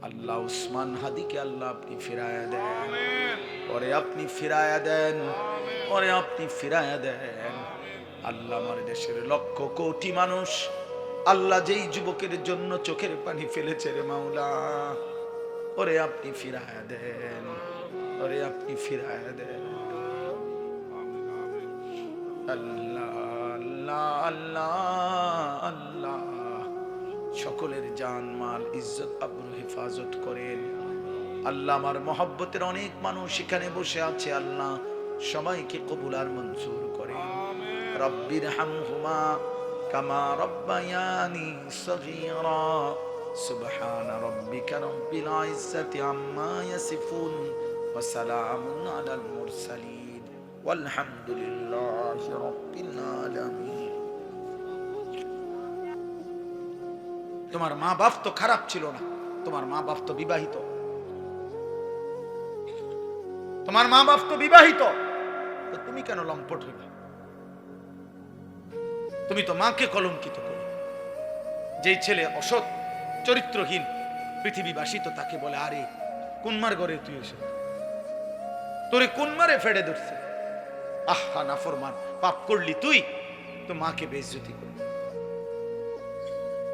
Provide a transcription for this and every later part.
আল্লাহ উসমান হাদিকে আল্লাহ আপনি ফিরায়া দেন, ওরে আপনি ফিরায়া দেন, ওরে আপনি ফিরায়া দেন। আল্লাহ আমার দেশের লক্ষ কোটি মানুষ আল্লাহ যেই যুবকের জন্য চোখের পানি ফেলেছে রে মাওলা, ওরে আপনি ফিরায়া দেন, ওরে আপনি ফিরায়া দেন। আল্লাহ আল্লাহ আল্লাহ আল্লাহ সকলের জান মাল ইজ্জত আবরু হেফাজত করেন। আল্লাহ আমার মহব্বতের অনেক মানুষ এখানে বসে আছে, আল্লাহ সবাইকে কবুল আর মঞ্জুর করেন। রব্বির হামহুমা কামা রব্বায়ানি সগীরা সুবহান রাব্বিকা রব্বিল ইজ্জাতি আম্মা ইয়াসিফুন ওয়া সালামুন আলাল মুরসালিন ওয়ালহামদুলিল্লাহি রাব্বিল আলামিন। তোমার মা বাপ তো খারাপ ছিল না, তোমার মা বাপ তো বিবাহিত, তোমার মা বাপ তো বিবাহিত, তো তুমি কেন লম্পট হইবে? তুমি তো মাকে কলঙ্কিত করো। যেই ছেলে অসৎ চরিত্রহীন পৃথিবীবাসী তো তাকে বলে, আরে কোন মার ঘরে তুই এসে, তোরে কোন মারে ফেড়ে ধরছে, আহা নাফরমান, পাপ করলি তুই, তো মাকে বেইজ্জতি করলি।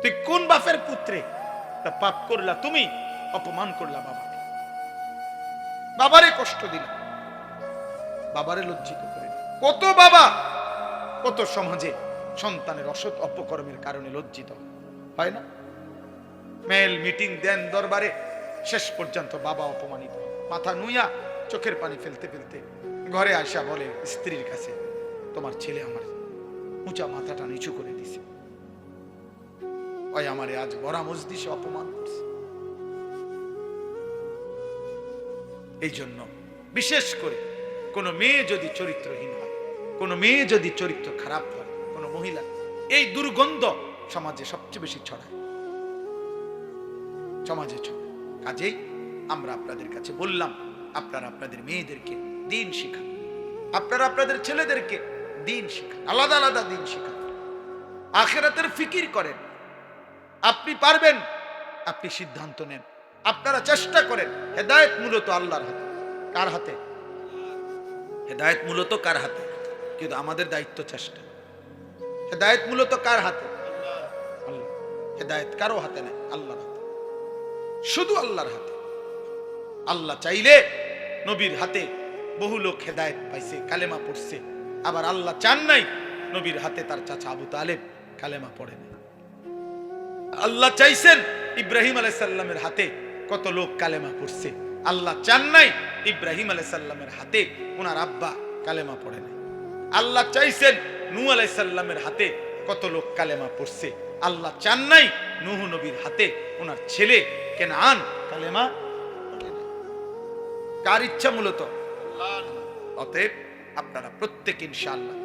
তুই কোন বাপের পুত্রে, তা পাপ করলা তুমি, অপমান করলা বাবাকে, বাবারে কষ্ট দিলা, বাবারে লজ্জিত করে। কত বাবা কত সমাজে সন্তানের অসৎ অপকর্মের কারণে লজ্জিত হয় না? মেল মিটিং দেন দরবারে, শেষ পর্যন্ত বাবা অপমানিত, মাথা নুইয়া চোখের পানি ফেলতে ফেলতে ঘরে আসা বলে স্ত্রীর কাছে, তোমার ছেলে আমার উঁচা মাথাটা নিচু করে দিছে, ওই আমারে আজ বড়া মজলিসে অপমান করছে। এই জন্য বিশেষ করে কোন মেয়ে যদি চরিত্রহীন হয়, কোন মেয়ে যদি চরিত্র খারাপ হয়, কোন মহিলা, এই দুর্গন্ধ সমাজে সবচেয়ে বেশি ছড়ায়, সমাজে ছড়ায়। কাজেই আমরা আপনাদের কাছে বললাম, আপনারা আপনাদের মেয়েদেরকে দিন শিখান, আপনারা আপনাদের ছেলেদেরকে দিন শিখান, আলাদা আলাদা দিন শিখান, আখিরাতের ফিকির করেন। আপনি পারবেন, আপনি সিদ্ধান্ত নেন, আপনারা চেষ্টা করেন। হেদায়েত মূলত আল্লাহর হাতে। কার হাতে? হেদায়েত মূলত কার হাতে? কিন্তু আমাদের দায়িত্ব চেষ্টা। হেদায়েত মূলত কার হাতে? আল্লাহ। হেদায়েত কারো হাতে নাই, আল্লাহর হাতে, শুধু আল্লাহর হাতে। আল্লাহ চাইলে নবীর হাতে বহু লোক হেদায়েত পাইছে, কালেমা পড়ছে। আবার আল্লাহ চান নাই, নবীর হাতে তার চাচা আবু তালেব কালেমা পড়ে নাই। আল্লাহ চাইছেন ইব্রাহিম আলাইহিস সালামের হাতে কত লোক কালেমা পড়ছে, আল্লাহ চান নাই ইব্রাহিম আলাইহিস সালামের হাতে ওনার আব্বা কালেমা পড়ে নাই। আল্লাহ চাইছেন নূহ আলাইহিস সালামের হাতে কত লোক কালেমা পড়ছে, আল্লাহ চান নাই নূহ নবীর হাতে ওনার ছেলে কেনান কালেমা পড়ে নাই। কার ইচ্ছা? মূলত আল্লাহর। অতএব আপনারা প্রত্যেক ইনশাআল্লাহ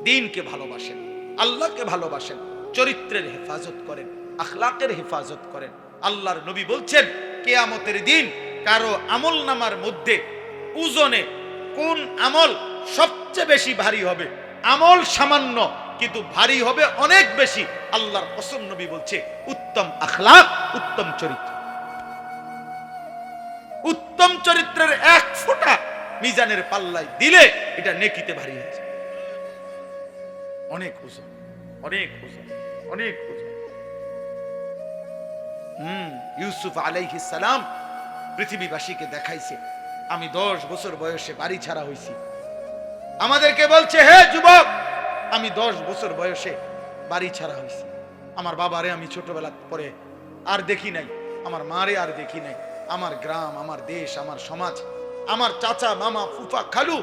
দ্বীনকে ভালোবাসেন, আল্লাহকে ভালোবাসেন, চরিত্রের হেফাজত করেন, আখলাকের হেফাজত করেন। আল্লাহর নবী বলছেন, কিয়ামতের দিন কারো আমল নামার মধ্যে ওজনে কোন আমল সবচেয়ে বেশি ভারী হবে? আমল সামান্য কিন্তু ভারী হবে অনেক বেশি। আল্লাহর কসম, নবী বলছে উত্তম আখলাক, উত্তম চরিত্র। উত্তম চরিত্রের এক ফোঁটা মিজানের পাল্লায় দিলে এটা নেকিতে ভারী হয়ে যায়। অনেক ওজন, অনেক ওজন, অনেক ওজন। ইউসুফ আলাইহিস সালাম পৃথিবীবাসীকে দেখাইছে, আমি 10 বছর বয়সে বাড়ি ছাড়া হইছি। আমাদেরকে বলছে, হে যুবক, আমি 10 বছর বয়সে বাড়ি ছাড়া হইছি। আমার বাবারে আমি ছোটবেলা পরে আর দেখি নাই, আমার মারে আর দেখি নাই। আমার গ্রাম, আমার দেশ, আমার সমাজ, আমার চাচা, মামা, ফুফা, খালু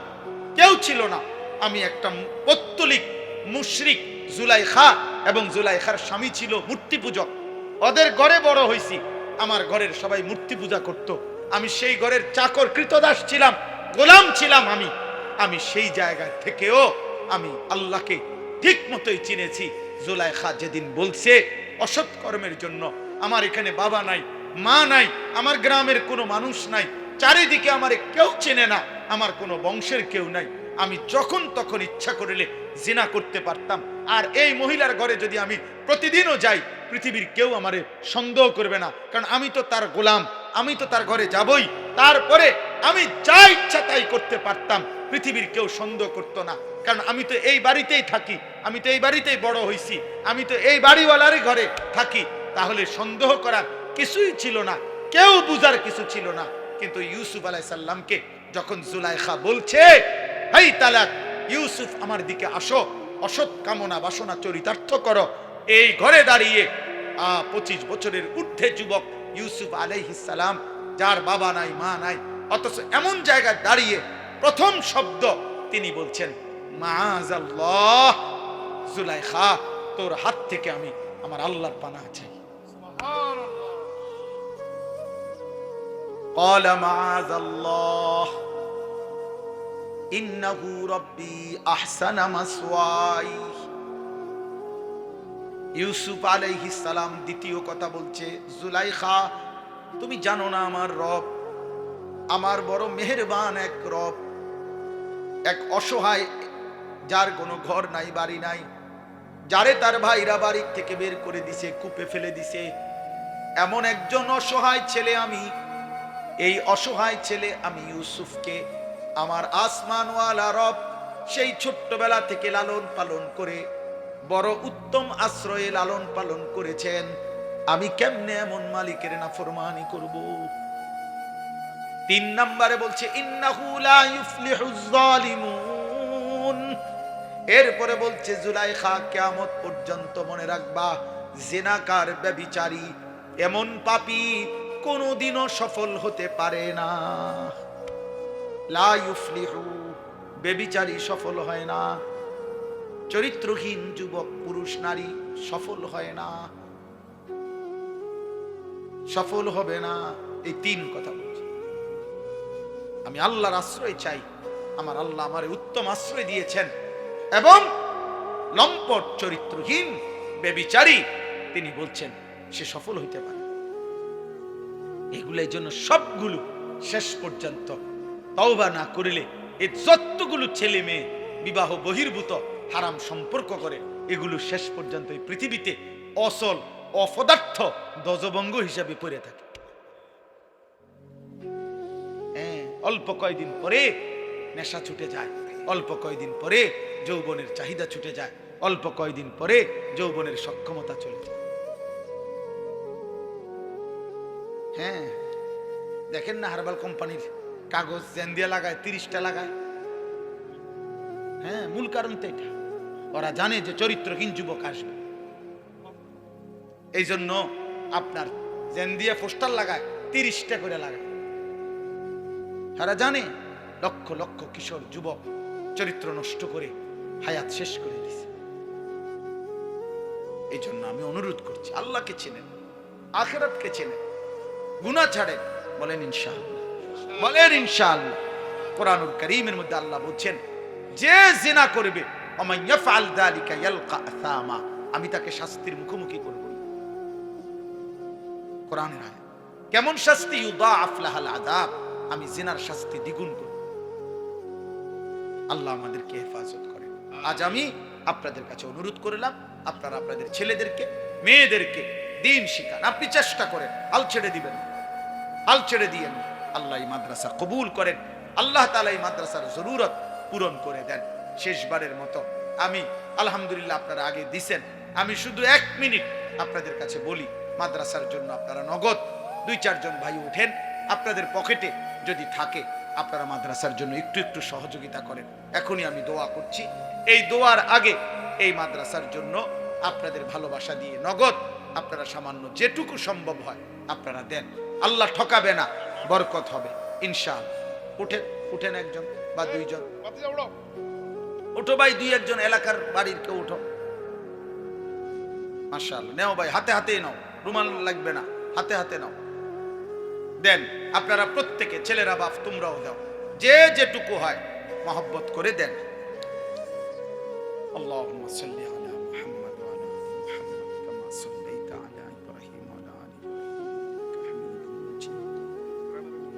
কেউ ছিল না। আমি একটা পৌত্তলিক মুশরিক, জুলাইখা এবং জুলাইখার স্বামী ছিল মূর্তি পূজক, ওদের ঘরে বড় হইছি। আমার ঘরের সবাই মূর্তি পূজা করত, আমি সেই ঘরের চাকর কৃতদাস ছিলাম, গোলাম ছিলাম। আমি সেই জায়গা থেকেও আমি আল্লাহকে ঠিক মতোই চিনেছি। জুলাইখা যেদিন বলছে অসৎ কর্মের জন্য, আমার এখানে বাবা নাই, মা নাই, আমার গ্রামের কোনো মানুষ নাই, চারিদিকে আমারে কেউ চেনে না, আমার কোনো বংশের কেউ নাই, আমি যখন তখন ইচ্ছা করলে জিনা করতে পারতাম। আর এই মহিলার ঘরে যদি আমি প্রতিদিনও যাই, পৃথিবীর কেউ আমারে সন্দেহ করবে না, কারণ আমি তো তার গোলাম, আমি তো তার ঘরে যাবই। তারপরে আমি যা ইচ্ছা তাই করতে পারতাম, পৃথিবীর কেউ সন্দেহ করতো না, কারণ আমি তো এই বাড়িতেই থাকি, আমি তো এই বাড়িতেই বড় হইছি, আমি তো এই বাড়িওয়ালারই ঘরে থাকি। তাহলে সন্দেহ করার কিছুই ছিল না, কেউ বুঝার কিছু ছিল না। কিন্তু ইউসুফ আলাইহিস সালামকে যখন জুলাইখা বলছে, হেই তালাক, ইউসুফ আমার দিকে আসো, অসৎ কামনা বাসনা চরিতার্থ করো, এই ঘরে দাঁড়িয়ে 25 বছরের ঊর্ধ্বে যুবক ইউসুফ আলাইহিস সালাম, যার বাবা নাই মা নাই, অথচ এমন জায়গায় দাঁড়িয়ে প্রথম শব্দ তিনি বলছেন মাআযাল্লাহ, জুলাইখা তোর হাত থেকে আমি আমার আল্লাহর পানাহ চাই। قال معاذ الله إنه ربي أحسن مثواي। ইউসুফ আলাইহিস সালাম দ্বিতীয় কথা বলছে, জুলাইখা তুমি জানো না আমার রব আমার বড় মেহেরবান এক রব, এক অসহায় যার কোনো ঘর নাই বাড়ি নাই, যারে তার ভাইরা বাড়ি থেকে বের করে দিছে, কূপে ফেলে দিছে, এমন একজন অসহায় ছেলে আমি। এই অসহায় ছেলে আমি ইউসুফকে আমার আসমানওয়ালা রব সেই ছোট্টবেলা থেকে লালন পালন করে বড় উত্তম আশ্রয়ে লালন পালন করেছেন, আমি কেমনে এমন মালিকের নাফরমানি করব? 3 নম্বরে বলছে ইন্নাহু লা ইউফলিহুজ জালিমুন। এরপরে বলছে জুলাইখা কিয়ামত পর্যন্ত মনে রাখবা, জিনাকার ব্যভিচারী এমন পাপী কোনদিনও সফল হতে পারে না। লা ইউফলিহু, ব্যভিচারী সফল হয় না, চরিত্রহীন যুবক পুরুষ নারী সফল হয় না, সফল হবে না। এই 3 কথা বলছি। আমি আল্লাহর আশ্রয় চাই, আমার আল্লাহ আমারে উত্তম আশ্রয় দিয়েছেন, এবং লম্পট চরিত্রহীন ব্যভিচারী তিনি বলছেন সে সফল হইতে পারে। এগুলোর জন্য সবগুলো শেষ পর্যন্ত তওবা না করিলে, এই যতগুলো ছেলে মেয়ে বিবাহ বহির্ভূত হারাম সম্পর্ক করে, এগুলো শেষ পর্যন্ত এই পৃথিবীতে অসল অপদার্থ দজবঙ্গ হিসাবে পড়ে থাকে। অল্প কয়দিন পরে নেশা ছুটে যায়, অল্প কয়দিন পরে যৌবনের চাহিদা ছুটে যায়, অল্প কয়দিন পরে যৌবনের সক্ষমতা চলে যায়। হ্যাঁ, দেখেন না হার্বাল কোম্পানির কাগজ জেন্দিয়া লাগায়, 30টা লাগায়। হ্যাঁ, মূল কারণ তো এটা, ওরা জানে যে চরিত্রহীন যুবক আসবে, এই জন্য আপনার জেন্দিয়া পোস্টার লাগায়, 30টা করে লাগায়। তারা জানে লক্ষ লক্ষ কিশোর যুবক চরিত্র নষ্ট করে হায়াত শেষ করে দিছে। এই জন্য আমি অনুরোধ করছি, আল্লাহকে চেনেন, আখিরাতকে চেনেন, গুনাহ ছাড়েন, বলেন ইনশাআল্লাহ, বলেন ইনশাআল্লাহ। কোরআনুল কারীমের মধ্যে আল্লাহ বলছেন, যে জিনা করবে ওয়া ইয়াফআল যালিকা ইয়ালকা আসামা, আমি তাকে শাস্তির মুখোমুখি করব। কোরআনের আয়াত, কেমন শাস্তি? ইউদাআফ লাহাল আযাব, আমি জিনার শাস্তি দ্বিগুণ করব। আল্লাহ আমাদেরকে হেফাজত করেন। আজ আমি আপনাদের কাছে অনুরোধ করলাম, আপনারা আপনাদের ছেলেদেরকে মেয়েদেরকে দ্বীন শিখান। আপনি চেষ্টা করেন, হাল ছেড়ে দিবেন, হাল ছেড়ে দিয়েন। আল্লাহ এই মাদ্রাসা কবুল করেন, আল্লাহ তাআলা এই মাদ্রাসার জরুরত পূরণ করে দেন। শেষবারের মতো আমি আলহামদুলিল্লাহ আপনারা আগে দিছেন, আমি শুধু 1 মিনিট আপনাদের কাছে বলি, মাদ্রাসার জন্য আপনারা নগদ 2-4 জন ভাই উঠেন, আপনাদের পকেটে যদি থাকে আপনারা মাদ্রাসার জন্য একটু একটু সহযোগিতা করেন। এখনই আমি দোয়া করছি, এই দোয়ার আগে এই মাদ্রাসার জন্য আপনাদের ভালোবাসা দিয়ে নগদ আপনারা সামান্য যেটুকু সম্ভব হয় আপনারা দেন। আল্লাহ ঠকাবে না, বরকত হবে ইনশাআল্লাহ। উঠেন, উঠেন, 1 জন বা 2 জন উঠো ভাই, 2-1 জন এলাকার বাড়ির কেউ উঠো। মাশাআল্লাহ, নেও ভাই, হাতে হাতেই নাও, রুমাল লাগবে না, হাতে হাতে নাও, দেন। আপনারা প্রত্যেকে, ছেলেরা বাপ তোমরাও দাও, যে যেটুকু হয় মহব্বত করে দেন। আল্লাহুম্মা সাল্লি আলা মুহাম্মাদ ওয়া আলা আলি মুহাম্মাদ কামা সাল্লাইতা আলা ইব্রাহিম ওয়া আলা আলি ইব্রাহিম ইন্নাকা হামিদুম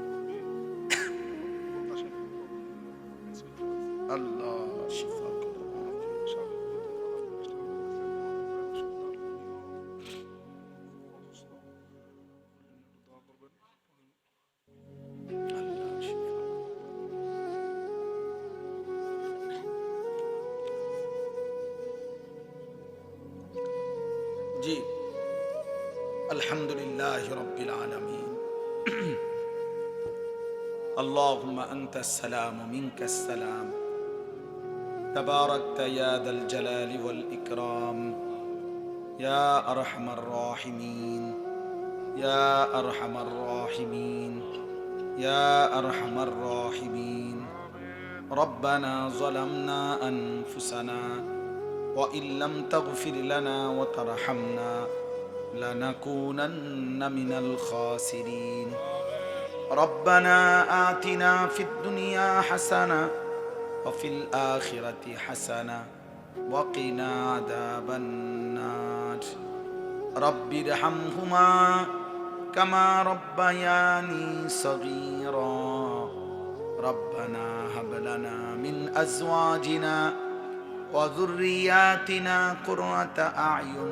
মাজিদ। আল্লাহ শিফা করো। আল্লাহ শিফা। জি, আলহামদুলিল্লাহ রাব্বিল আলামিন। আল্লাহুম্মা আনতাস সালাম ওয়া মিনকাস সালাম। তাবারাকতা ইয়া যাল জালালি ওয়াল ইকরাম। ইয়া আরহামার রাহিমিন, ইয়া আরহামার রাহিমিন, ইয়া আরহামার রাহিমিন। রব্বানা যালামনা আনফুসানা ওয়া ইল্লাম তাগফির লানা ওয়া তারহামনা লানাকুনান্না মিনাল খাসিরিন। রব্বানা আতিনা ফিদ দুনিয়া হাসানা ওয়া ফিল আখিরাতি হাসানা ওয়া কিনা আযাবান নার। রব্বিরহামহুমা কামা রব্বায়ানি সগীরা। রব্বানা হাব লানা মিন আজওয়াজিনা ওয়া যুররিয়াতিনা কুররাতা আ'য়ুন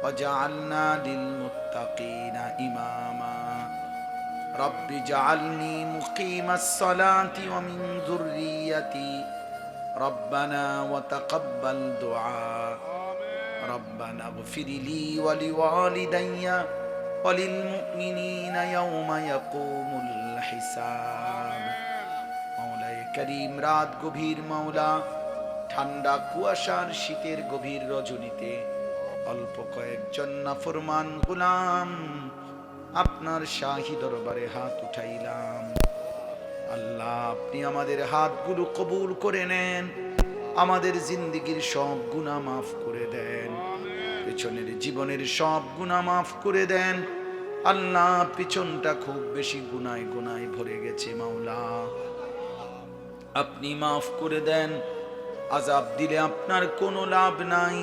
ওয়াজআলনা লিল মুত্তাকিনা ইমামা। রব্বি জাআলনি মুকিমাস সালাতি ওয়া মিন যুররিয়াতি। রব্বানা ওয়া তাকাব্বাল দুআ। রব্বানা ইগফির লি ওয়া লিওয়ালিদাইয়া ওয়া লিল মুমিনিনা ইয়াওমা ইয়াকুমুল হিসাব। মাওলায়ে কারীম, রাত গভীর মাওলা, ঠান্ডা কুয়াশার শীতের গভীর রজনীতে অল্প কয়েকজন নাফরমান গোলাম আপনার শাহী দরবারে হাত উঠাইলাম। আল্লাহ, আপনি আমাদের হাতগুলো কবুল করে নেন, আমাদের জিন্দেগীর সব গুনাহ মাফ করে দেন, পেছনের জীবনের সব গুনাহ মাফ করে দেন। আল্লাহ, পিছনটা খুব বেশি গুনায় গুনায় ভরে গেছে মাওলা, আপনি মাফ করে দেন। আযাব দিলে আপনার কোনো লাভ নাই,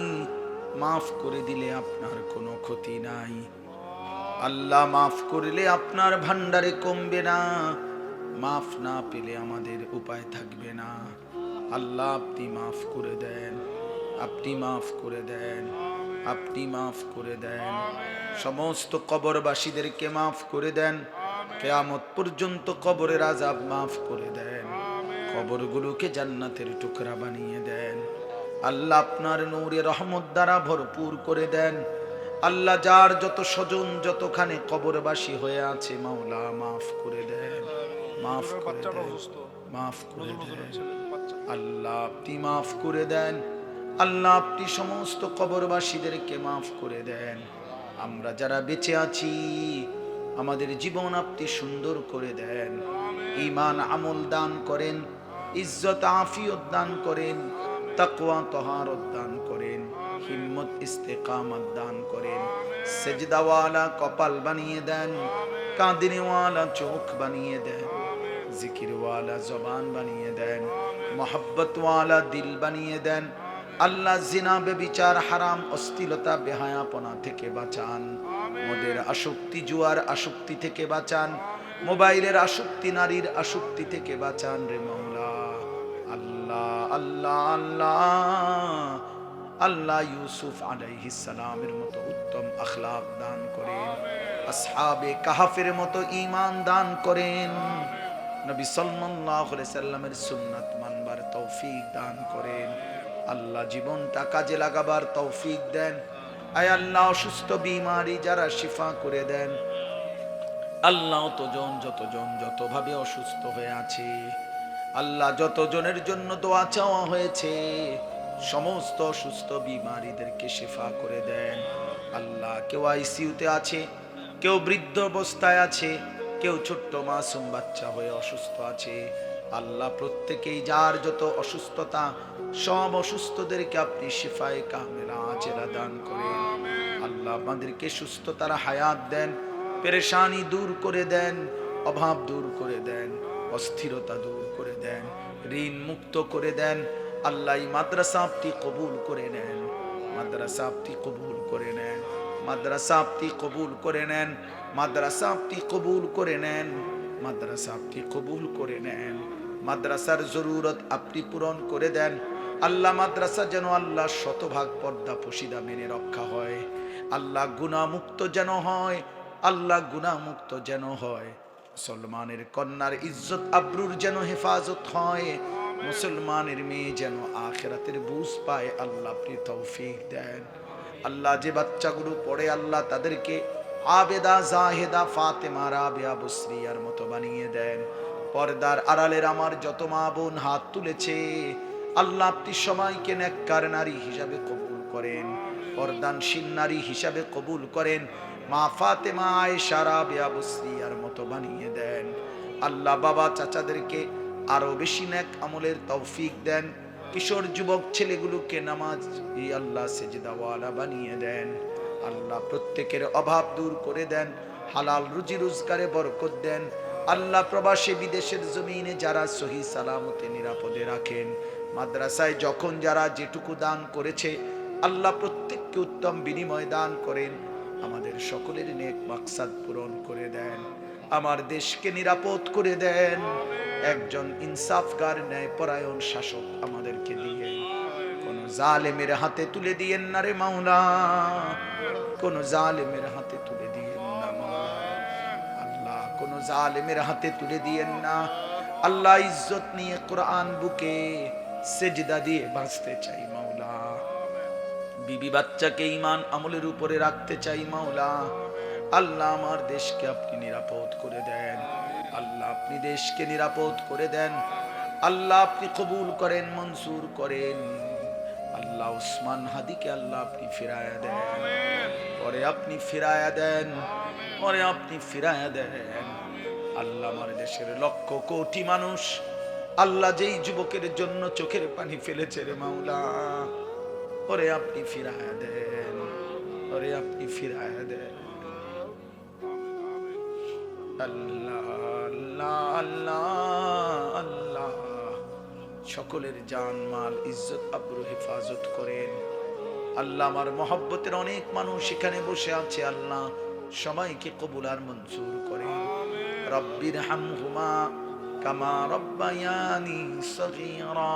মাফ করে দিলে আপনার কোনো ক্ষতি নাই। আল্লাহ, মাফ করলে আপনার ভান্ডারে কমবে না, মাফ না পেলে আমাদের উপায় থাকবে না। আল্লাহ, আপনি মাফ করে দেন, আপনি মাফ করে দেন, আপনি মাফ করে দেন। সমস্ত কবরবাসীদেরকে মাফ করে দেন, কিয়ামত পর্যন্ত কবরের আযাব মাফ করে দেন, কবরগুলোকে জান্নাতের টুকরা বানিয়ে দেন। আল্লাহ, আপনার নূরে রহমত দ্বারা ভরপুর করে দেন। আল্লাহ, যার যত স্বজন যতখানে কবরবাসী হয়ে আছে মাওলা, মাফ করে দেন, মাফ করে দেন, মাফ করে দেন। আল্লাহ, আপনি মাফ করে দেন। আল্লাহ, আপনি সমস্ত কবরবাসীদেরকে মাফ করে দেন। আমরা যারা বেঁচে আছি, আমাদের জীবন আপনি সুন্দর করে দেন, ঈমান আমল দান করেন, ইজ্জত আফিয়ত দান করেন, তাকওয়া তহারত দান করেন, হিম্মত ইস্তেকামত দান করেন, সেজদাওয়ালা কপাল বানিয়ে দেন, কাঁদিনেওয়ালা চোখ বানিয়ে দেন, জিকিরওয়ালা জবান বানিয়ে দেন, মোহাব্বতওয়ালা দিল বানিয়ে দেন। আল্লাহ, জিনা বেবিচার হারাম অশ্লীলতা বেহায়াপনা থেকে বাঁচান, মদের আসক্তি জুয়ার আসক্তি থেকে বাঁচান, মোবাইলের আসক্তি নারীর আসক্তি থেকে বাঁচান রে মাওলা। আল্লাহ আল্লাহ আল্লাহ আল্লাহ, ইউসুফ আলাইহিস সালামের মতো উত্তম আখলাক দান করেন, আসহাবে কাহাফের মতো ঈমান দান করেন, নবী সাল্লাল্লাহু আলাইহি সাল্লামের সুন্নাত মানবার তৌফিক দান করেন। আল্লাহ, জীবনটা কাজে লাগাবার তৌফিক দেন। আয় আল্লাহ, অসুস্থ বিমারি যারা শিফা করে দেন। আল্লাহ, যতজন যতভাবে অসুস্থ হয়ে আছে, আল্লাহ, যতজনের জন্য দোয়া চাওয়া হয়েছে, সমস্ত অসুস্থ বিমারীদেরকে শিফা করে দেন। আল্লাহ, কেউ আইসিইউতে আছে, কেউ বৃদ্ধ অবস্থায় আছে, কেউ ছোট্ট মাসুম বাচ্চা হয়ে অসুস্থ আছে। আল্লাহ, প্রত্যেকেই যার যত অসুস্থতা, সব অসুস্থদেরকে আপনি শিফায়ে কামেলা আজেলা দান করেন। আল্লাহ, আমাদেরকে সুস্থতার হায়াত দেন, পেরেশানি দূর করে দেন, অভাব দূর করে দেন, অস্থিরতা দূর করে দেন, ঋণ মুক্ত করে দেন। আল্লাহ, এই মাদ্রাসা আপনি কবুল করে নেন, মাদ্রাসা আপনি কবুল করে নেন, মাদ্রাসা আপনি কবুল করে নেন, মাদ্রাসা আপনি কবুল করে নেন, মাদ্রাসা আপনি কবুল করে নেন। মাদ্রাসার জরুরত আপনি পূরণ করে দেন। আল্লাহ, মাদ্রাসা যেন আল্লাহ শতভাগ পর্দা পশিদা মেনে রক্ষা হয়। আল্লাহ, গুনাহমুক্ত যেন হয়, আল্লাহ, গুনাহমুক্ত যেন হয়। মুসলমানের কন্যার ইজ্জত আবরুর যেন হেফাজত হয়, মুসলমানের মেয়ে যেন আখিরাতের বুঝ পায়। আল্লাহ আপনি তৌফিক দেন। আল্লাহ যে বাচ্চাগুলো পড়ে আল্লাহ তাদেরকে আবেদা, জাহেদা, ফাতেমা, রাবিয়া, বুসরিয়ার মতো বানিয়ে দেন। পর্দার আড়ালের আমার যত মা বোন হাত তুলেছে আল্লাহ আপনি সবাইকে নেককার নারী হিসাবে কবুল করেন, পর্দানশীল নারী হিসাবে কবুল করেন। মা ফাতেমা, আয়েশা, রাবিয়া, বুসরিয়ার মতো বানিয়ে দেন। আল্লাহ বাবা চাচাদেরকে আরো বেশি নেক আমলের তৌফিক দেন। কিশোর যুবক ছেলেগুলোকে নামাজ আল্লাহ সেজদাওয়ালা বানিয়ে দেন। আল্লাহ প্রত্যেকের অভাব দূর করে দেন, হালাল রুজি রোজগারে বরকত দেন। আল্লাহ প্রবাসী বিদেশের জমিনে যারা সহি সালামতে নিরাপদে রাখেন, মাদ্রাসায় যখন যারা যেটুকু দান করেছে আল্লাহ প্রত্যেককে উত্তম বিনিময় দান করেন। আমাদের সকলের নেক মাকসাদ পূরণ করে দেন, আমার দেশকে নিরাপদ করে দেন। একজন ইনসাফগার ন্যায়পরায়ণ শাসক আমাদেরকে দিয়ে কোন জালেমের হাতে তুলে দিয়েন না রে মাওলা, কোন জালেমের হাতে তুলে দিয়েন না মাওলা। আল্লাহ কোন জালেমের হাতে তুলে দিয়েন না। আল্লাহ ইজ্জত নিয়ে কোরআন বুকে সেজদা দিয়ে বাঁচতে চাই মাওলা, বিবি বাচ্চাকে ঈমান আমলের উপরে রাখতে চাই মাওলা। আল্লাহ আমার দেশকে আপনি নিরাপদ করে দেন, আল্লাহ আপনি দেশকে নিরাপদ করে দেন। আল্লাহ আপনি কবুল করেন, মনসুর করেন। আল্লাহ উসমান হাদিকে আল্লাহ আপনি ফিরায়া দেন, পরে আপনি ফিরায়া দেন, পরে আপনি ফিরায়া দেন। আল্লাহ আমার দেশের লক্ষ কোটি মানুষ আল্লাহ যেই যুবকের জন্য চোখের পানি ফেলেছে রে মাওলা, পরে আপনি ফিরায়া দেন, পরে আপনি ফিরায়া দেন। আল্লাহ আল্লাহ আল্লাহ আল্লাহ সকলের জান মাল ইজ্জত আবরু হেফাজত করেন। আল্লাহ আমার মহব্বতের অনেক মানুষ এখানে বসে আছে, আল্লাহ সবাইকে কবুল আর মঞ্জুর করেন। রব্বির হামহুমা কামা রব্বায়ানি সগীরা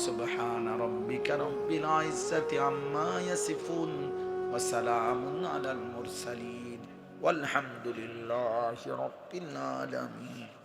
সুবহান রাব্বিকা রব্বিল ইজ্জাতি আম্মা ইয়াসিফুন ওয়া সালামুন আলাল মুরসালিন ওয়ালহামদুলিল্লাহি রাব্বিল আলামিন।